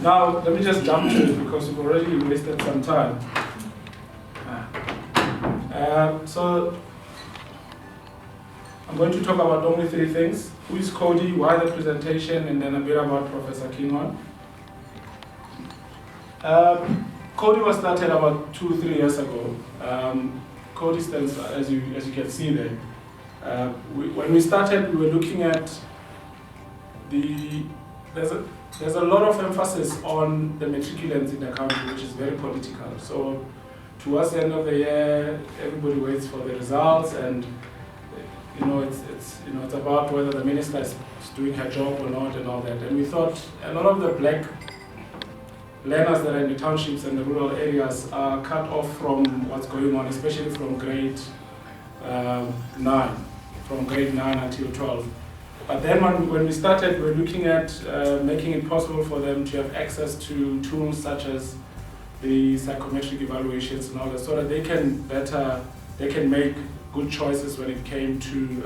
Now, let me just jump to it because we've already wasted some time. So, I'm going to talk about only 3 things. Who is CODI, why the presentation, and then a bit about Professor Kinghorn. CODI was started about 2-3 years ago. CODI stands, as you can see there. When we started, we were looking at there's a lot of emphasis on the matriculants in the country, which is very political. So towards the end of the year, everybody waits for the results, and it's about whether the minister is doing her job or not, and all that. And we thought a lot of the black learners that are in the townships and the rural areas are cut off from what's going on, especially from grade 9 until 12. But then when we started, we were looking at making it possible for them to have access to tools such as the psychometric evaluations and all that, so that they can make good choices when it came to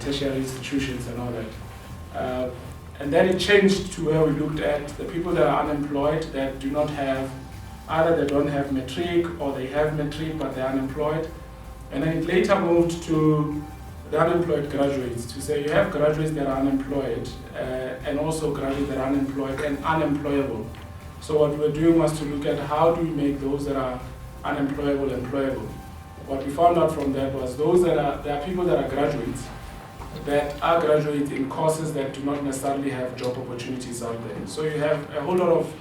tertiary institutions and all that. And then it changed to where we looked at the people that are unemployed, that do not have, either they don't have matric or they have matric but they're unemployed. And then it later moved to the unemployed graduates, to say you have graduates that are unemployed and also graduates that are unemployed and unemployable. So what we were doing was to look at how do we make those that are unemployable employable. What we found out from that was there are people that are graduates that are graduates in courses that do not necessarily have job opportunities out there. So you have a whole lot of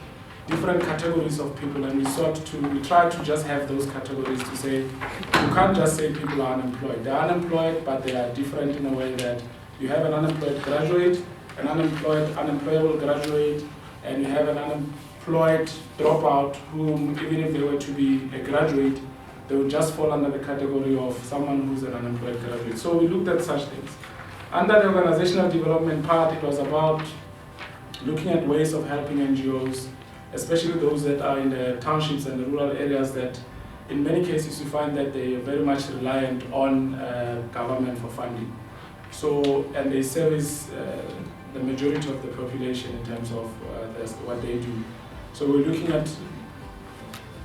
different categories of people, and we tried to just have those categories to say, you can't just say people are unemployed. They're unemployed, but they are different in a way that you have an unemployed graduate, an unemployable graduate, and you have an unemployed dropout whom, even if they were to be a graduate, they would just fall under the category of someone who's an unemployed graduate. So we looked at such things. Under the organizational development part, it was about looking at ways of helping NGOs, especially those that are in the townships and the rural areas that in many cases you find that they are very much reliant on government for funding. So, and they service the majority of the population in terms of what they do. So we're looking at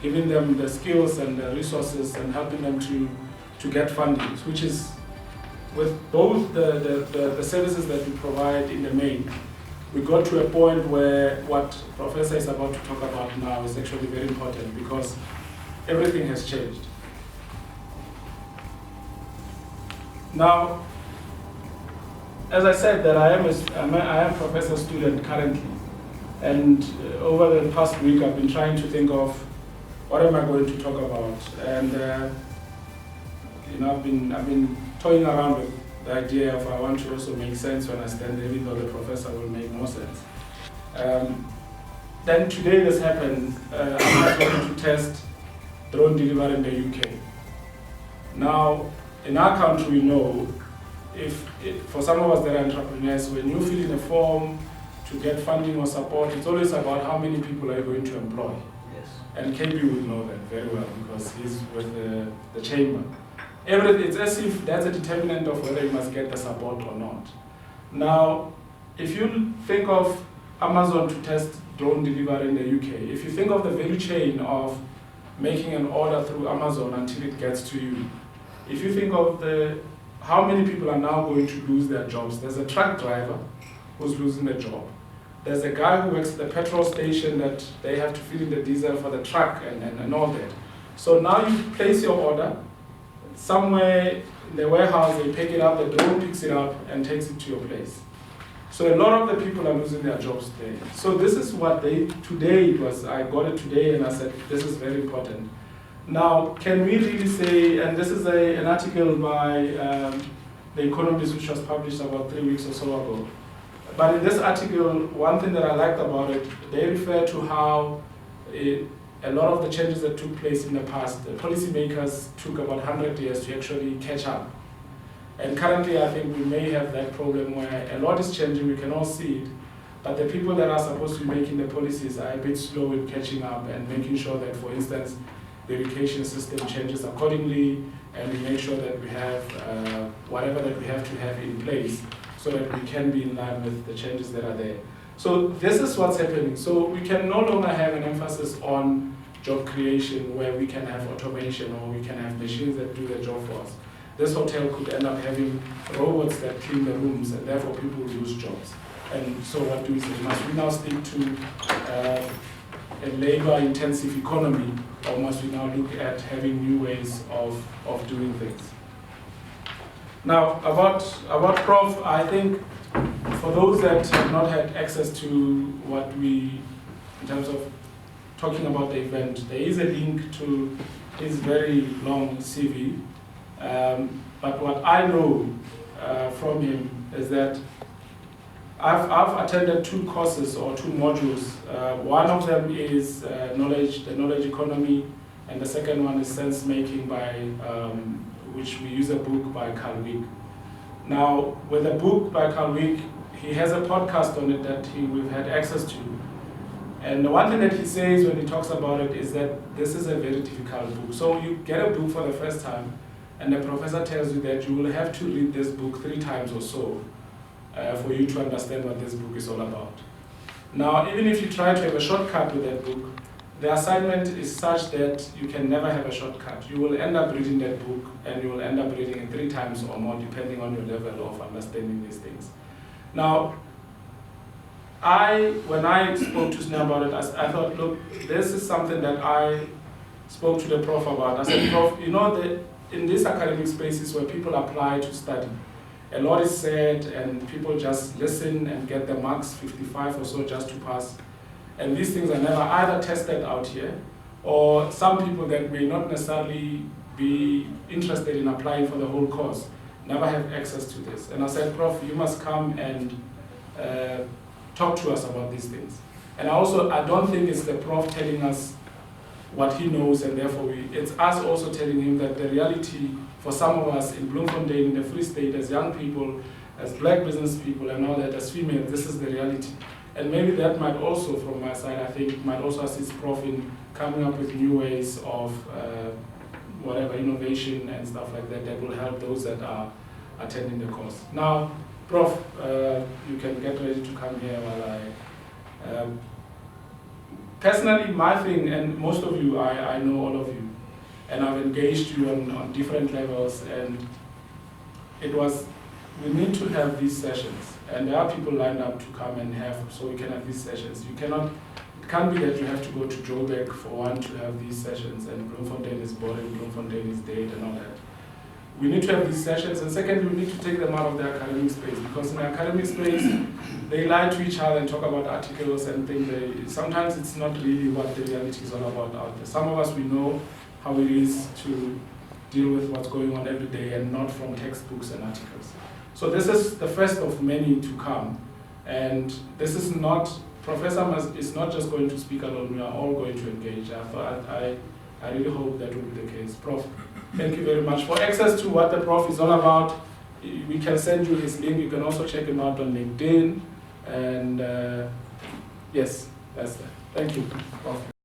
giving them the skills and the resources and helping them to get funding, which is with both the services that we provide in the main. We got to a point where what Professor is about to talk about now is actually very important because everything has changed. Now, as I said, that I am professor student currently, and over the past week I've been trying to think of what am I going to talk about, and I've been toying around with the idea of I want to also make sense when I stand there, even though the professor will make more sense. Then today this happened. I was going to test drone delivery in the UK. Now, in our country, we know for some of us that are entrepreneurs, when you fill in a form to get funding or support, it's always about how many people are you going to employ. Yes. And KB would know that very well because he's with the chamber. It's as if that's a determinant of whether you must get the support or not. Now, if you think of Amazon to test drone delivery in the UK, if you think of the value chain of making an order through Amazon until it gets to you, if you think of how many people are now going to lose their jobs, there's a truck driver who's losing a job. There's a guy who works at the petrol station that they have to fill in the diesel for the truck and all that. So now you place your order, somewhere in the warehouse they pick it up, the drone picks it up and takes it to your place. So a lot of the people are losing their jobs today. So this is what I got it today and I said, this is very important. Now, can we really say, and this is an article by The Economist which was published about 3 weeks or so ago. But in this article, one thing that I liked about it, they refer to how a lot of the changes that took place in the past, the policymakers took about 100 years to actually catch up. And currently, I think we may have that problem where a lot is changing, we can all see it, but the people that are supposed to be making the policies are a bit slow in catching up and making sure that, for instance, the education system changes accordingly, and we make sure that we have whatever that we have to have in place so that we can be in line with the changes that are there. So this is what's happening. So we can no longer have an emphasis on job creation where we can have automation or we can have machines that do the job for us. This hotel could end up having robots that clean the rooms, and therefore people will lose jobs. And so what do we say? Must we now stick to a labor-intensive economy, or must we now look at having new ways of doing things? Now, about Prof, I think for those that have not had access to what we, in terms of talking about the event, there is a link to his very long CV. But what I know from him is that I've attended 2 courses or 2 modules. One of them is the knowledge economy, and the second one is sense making by, which we use a book by Carl Wick. Now, with the book by Carl Wick, he has a podcast on it that we've had access to. And the one thing that he says when he talks about it is that this is a very difficult book. So you get a book for the first time, and the professor tells you that you will have to read this book 3 times or so for you to understand what this book is all about. Now, even if you try to have a shortcut with that book, the assignment is such that you can never have a shortcut. You will end up reading that book, and you will end up reading it 3 times or more, depending on your level of understanding these things. Now, when I spoke to Sne about it, I thought, look, this is something that I spoke to the prof about. I said, Prof, you know, in these academic spaces where people apply to study, a lot is said, and people just listen and get the marks, 55 or so, just to pass. And these things are never either tested out here, or some people that may not necessarily be interested in applying for the whole course never have access to this. And I said, Prof, you must come and talk to us about these things. And I don't think it's the prof telling us what he knows, and therefore it's us also telling him that the reality for some of us in Bloemfontein, in the Free State, as young people, as black business people and all that, as females, this is the reality. And maybe that might also, from my side, I think, might also assist Prof in coming up with new ways of whatever, innovation and stuff like that, that will help those that are attending the course. Now, Prof, you can get ready to come here while I... personally, my thing, and most of you, I know all of you, and I've engaged you on different levels, and it was, we need to have these sessions, and there are people lined up to come and have, so we can have these sessions. You cannot, it can't be that you have to go to Joburg for one to have these sessions, and Bloemfontein is boring, Bloemfontein is dead, and all that. We need to have these sessions, and secondly, we need to take them out of the academic space, because in the academic space, they lie to each other and talk about articles and things. Sometimes it's not really what the reality is all about out there. Some of us, we know how it is to deal with what's going on every day and not from textbooks and articles. So this is the first of many to come. And this is not, Professor is not just going to speak alone, we are all going to engage. I really hope that will be the case. Prof, thank you very much. For access to what the Prof is all about, we can send you his link. You can also check him out on LinkedIn. And yes, that's that. Thank you, Prof.